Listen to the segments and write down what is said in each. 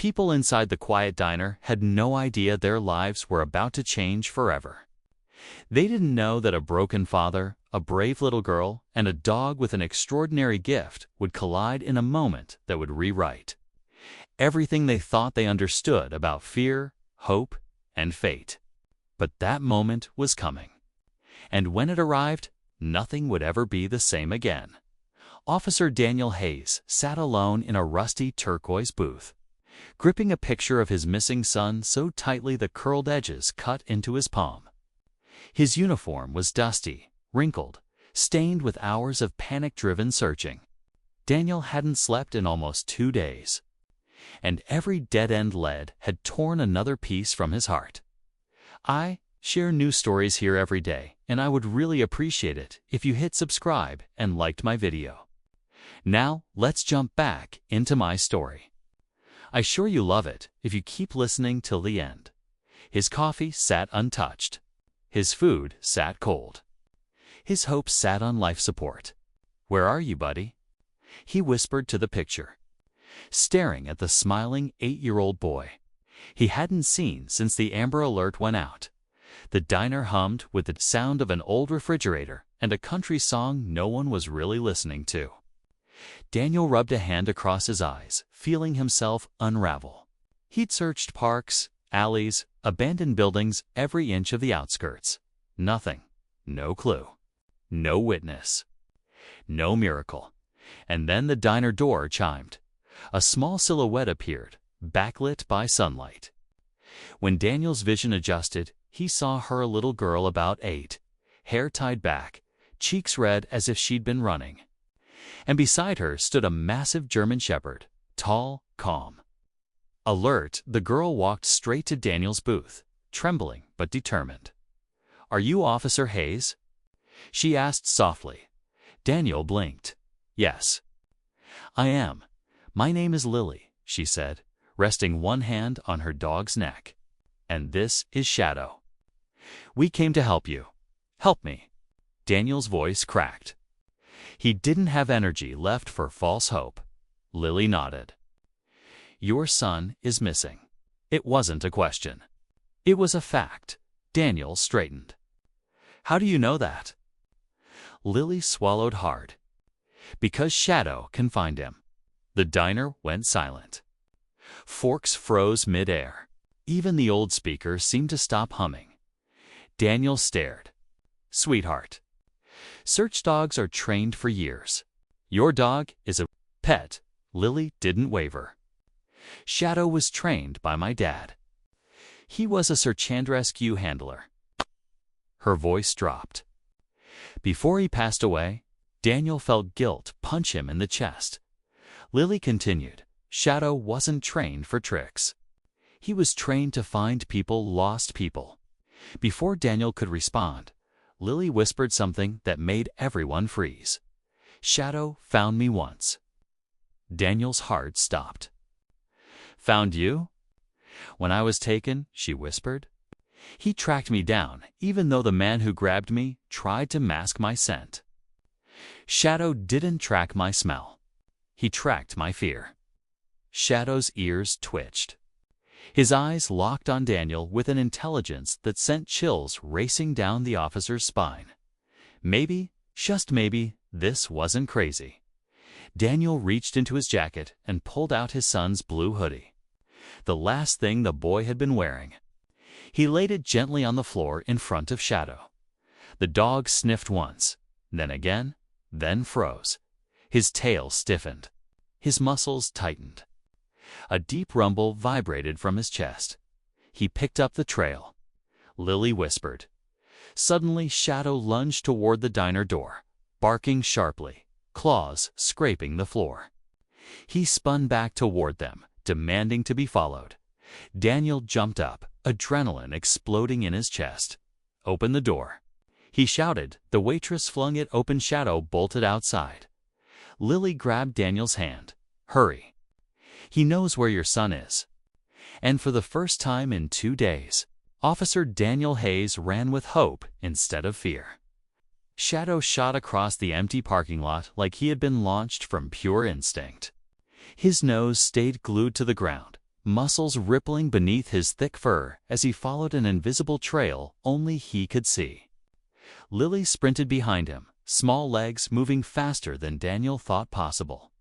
People inside the quiet diner had no idea their lives were about to change forever. They didn't know that a broken father, a brave little girl, and a dog with an extraordinary gift would collide in a moment that would rewrite everything they thought they understood about fear, hope, and fate. But that moment was coming. And when it arrived, nothing would ever be the same again. Officer Daniel Hayes sat alone in a rusty turquoise booth, gripping a picture of his missing son so tightly the curled edges cut into his palm. His uniform was dusty, wrinkled, stained with hours of panic-driven searching. Daniel hadn't slept in almost 2 days, and every dead-end lead had torn another piece from his heart. I share new stories here every day, and I would really appreciate it if you hit subscribe and liked my video. Now, let's jump back into my story. I'm sure you love it if you keep listening till the end. His coffee sat untouched. His food sat cold. His hopes sat on life support. "Where are you, buddy?" he whispered to the picture, staring at the smiling 8-year-old boy he hadn't seen since the Amber Alert went out. The diner hummed with the sound of an old refrigerator and a country song no one was really listening to. Daniel rubbed a hand across his eyes, feeling himself unravel. He'd searched parks, alleys, abandoned buildings, every inch of the outskirts. Nothing. No clue. No witness. No miracle. And then the diner door chimed. A small silhouette appeared, backlit by sunlight. When Daniel's vision adjusted, he saw her, a little girl about 8, hair tied back, cheeks red as if she'd been running. And beside her stood a massive German shepherd, tall, calm. Alert, the girl walked straight to Daniel's booth, trembling but determined. "Are you Officer Hayes?" she asked softly. Daniel blinked. "Yes, I am. My name is Lily," she said, resting one hand on her dog's neck. "And this is Shadow. We came to help you." "Help me." Daniel's voice cracked. He didn't have energy left for false hope. Lily nodded. "Your son is missing." It wasn't a question. It was a fact. Daniel straightened. "How do you know that?" Lily swallowed hard. "Because Shadow can find him." The diner went silent. Forks froze mid-air. Even the old speaker seemed to stop humming. Daniel stared. "Sweetheart, search dogs are trained for years. Your dog is a pet." Lily didn't waver. "Shadow was trained by my dad. He was a search and rescue handler." Her voice dropped. Before he passed away, Daniel felt guilt punch him in the chest. Lily continued, "Shadow wasn't trained for tricks. He was trained to find people, lost people." Before Daniel could respond, Lily whispered something that made everyone freeze. "Shadow found me once." Daniel's heart stopped. "Found you?" "When I was taken," she whispered. "He tracked me down, even though the man who grabbed me tried to mask my scent." "Shadow didn't track my smell. He tracked my fear." Shadow's ears twitched. His eyes locked on Daniel with an intelligence that sent chills racing down the officer's spine. Maybe, just maybe, this wasn't crazy. Daniel reached into his jacket and pulled out his son's blue hoodie, the last thing the boy had been wearing. He laid it gently on the floor in front of Shadow. The dog sniffed once, then again, then froze. His tail stiffened. His muscles tightened. A deep rumble vibrated from his chest. He picked up the trail. Lily whispered. Suddenly, Shadow lunged toward the diner door, barking sharply, claws scraping the floor. He spun back toward them, demanding to be followed. Daniel jumped up, adrenaline exploding in his chest. "Open the door," he shouted. The waitress flung it open. Shadow bolted outside. Lily grabbed Daniel's hand. "Hurry. He knows where your son is." And for the first time in 2 days, Officer Daniel Hayes ran with hope instead of fear. Shadow shot across the empty parking lot like he had been launched from pure instinct. His nose stayed glued to the ground, muscles rippling beneath his thick fur as he followed an invisible trail only he could see. Lily sprinted behind him, small legs moving faster than Daniel thought possible.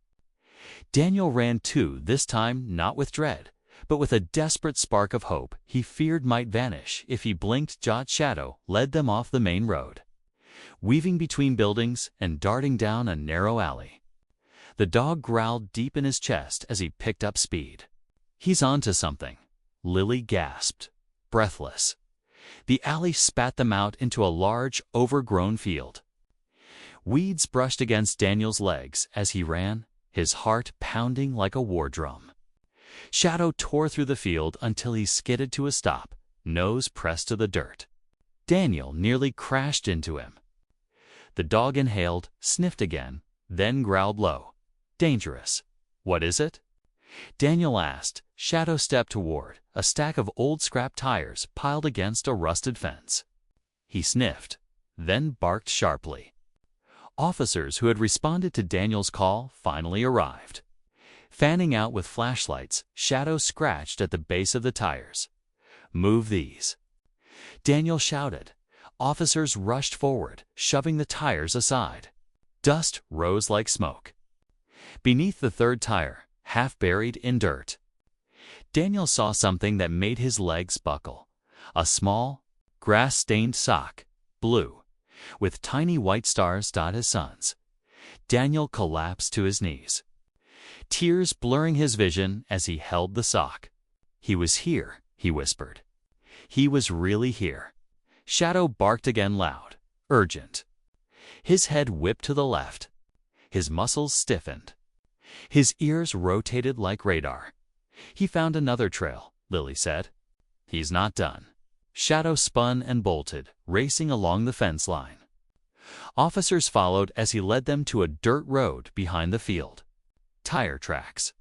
Daniel ran too, this time not with dread, but with a desperate spark of hope he feared might vanish if he blinked. Shadow led them off the main road, weaving between buildings and darting down a narrow alley. The dog growled deep in his chest as he picked up speed. "He's on to something," Lily gasped, breathless. The alley spat them out into a large, overgrown field. Weeds brushed against Daniel's legs as he ran, his heart pounding like a war drum. Shadow tore through the field until he skidded to a stop, nose pressed to the dirt. Daniel nearly crashed into him. The dog inhaled, sniffed again, then growled low. "Dangerous. What is it?" Daniel asked. Shadow stepped toward a stack of old scrap tires piled against a rusted fence. He sniffed, then barked sharply. Officers who had responded to Daniel's call finally arrived. Fanning out with flashlights, Shadow scratched at the base of the tires. "Move these," Daniel shouted. Officers rushed forward, shoving the tires aside. Dust rose like smoke. Beneath the third tire, half buried in dirt, Daniel saw something that made his legs buckle. A small, grass-stained sock, blue, with tiny white stars his son's. Daniel collapsed to his knees, tears blurring his vision as he held the sock. "He was here," he whispered. "He was really here." Shadow barked again loud, urgent. His head whipped to the left. His muscles stiffened. His ears rotated like radar. "He found another trail," Lily said. "He's not done." Shadow spun and bolted, racing along the fence line. Officers followed as he led them to a dirt road behind the field. Tire tracks.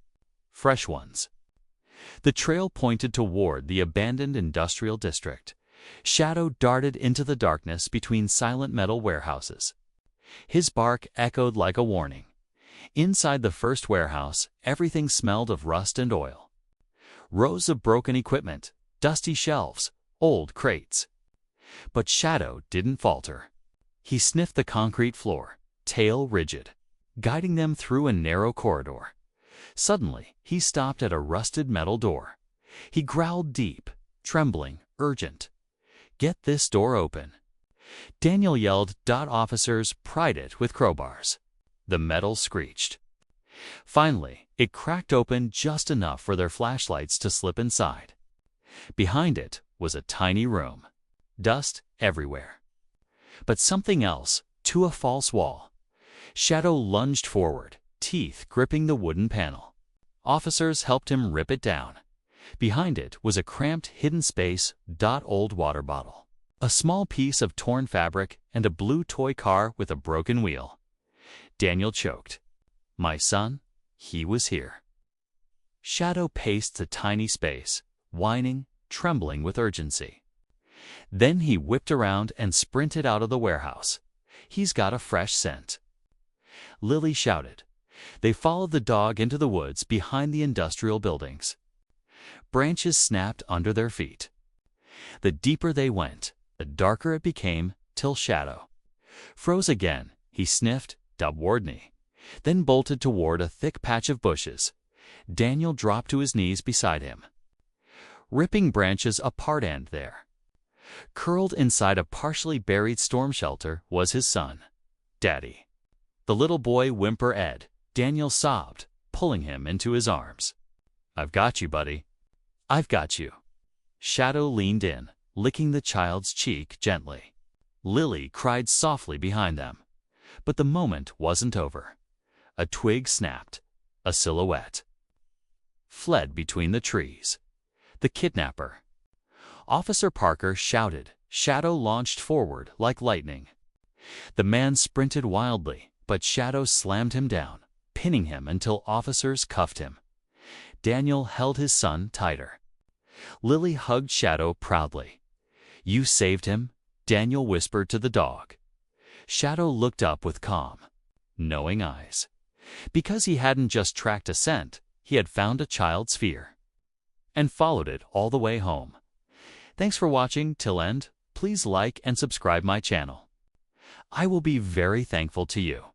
Fresh ones. The trail pointed toward the abandoned industrial district. Shadow darted into the darkness between silent metal warehouses. His bark echoed like a warning. Inside the first warehouse, everything smelled of rust and oil. Rows of broken equipment, dusty shelves, old crates. But Shadow didn't falter. He sniffed the concrete floor, tail rigid, guiding them through a narrow corridor. Suddenly, he stopped at a rusted metal door. He growled deep, trembling, urgent. "Get this door open." Daniel yelled. Officers pried it with crowbars. The metal screeched. Finally, it cracked open just enough for their flashlights to slip inside. Behind it was a tiny room. Dust everywhere. But something else, to a false wall. Shadow lunged forward, teeth gripping the wooden panel. Officers helped him rip it down. Behind it was a cramped, hidden space. Old water bottle, a small piece of torn fabric, and a blue toy car with a broken wheel. Daniel choked. My son, he was here. Shadow paced the tiny space, whining, trembling with urgency. Then he whipped around and sprinted out of the warehouse. He's got a fresh scent. Lily shouted. They followed the dog into the woods behind the industrial buildings. Branches snapped under their feet. The deeper they went, the darker it became, till Shadow froze again. He sniffed, Dubwardney, then bolted toward a thick patch of bushes. Daniel dropped to his knees beside him. Ripping branches apart, and there, curled inside a partially buried storm shelter, was his son, Daddy. The little boy whimper Ed. Daniel sobbed, pulling him into his arms. I've got you, buddy. I've got you. Shadow leaned in, licking the child's cheek gently. Lily cried softly behind them. But the moment wasn't over. A twig snapped. A silhouette fled between the trees. The kidnapper. Officer Parker shouted. Shadow launched forward like lightning. The man sprinted wildly, but Shadow slammed him down, pinning him until officers cuffed him. Daniel held his son tighter. Lily hugged Shadow proudly. You saved him, Daniel whispered to the dog. Shadow looked up with calm, knowing eyes. Because he hadn't just tracked a scent, he had found a child's fear. and followed it all the way home. Thanks for watching till end. Please like and subscribe my channel. I will be very thankful to you.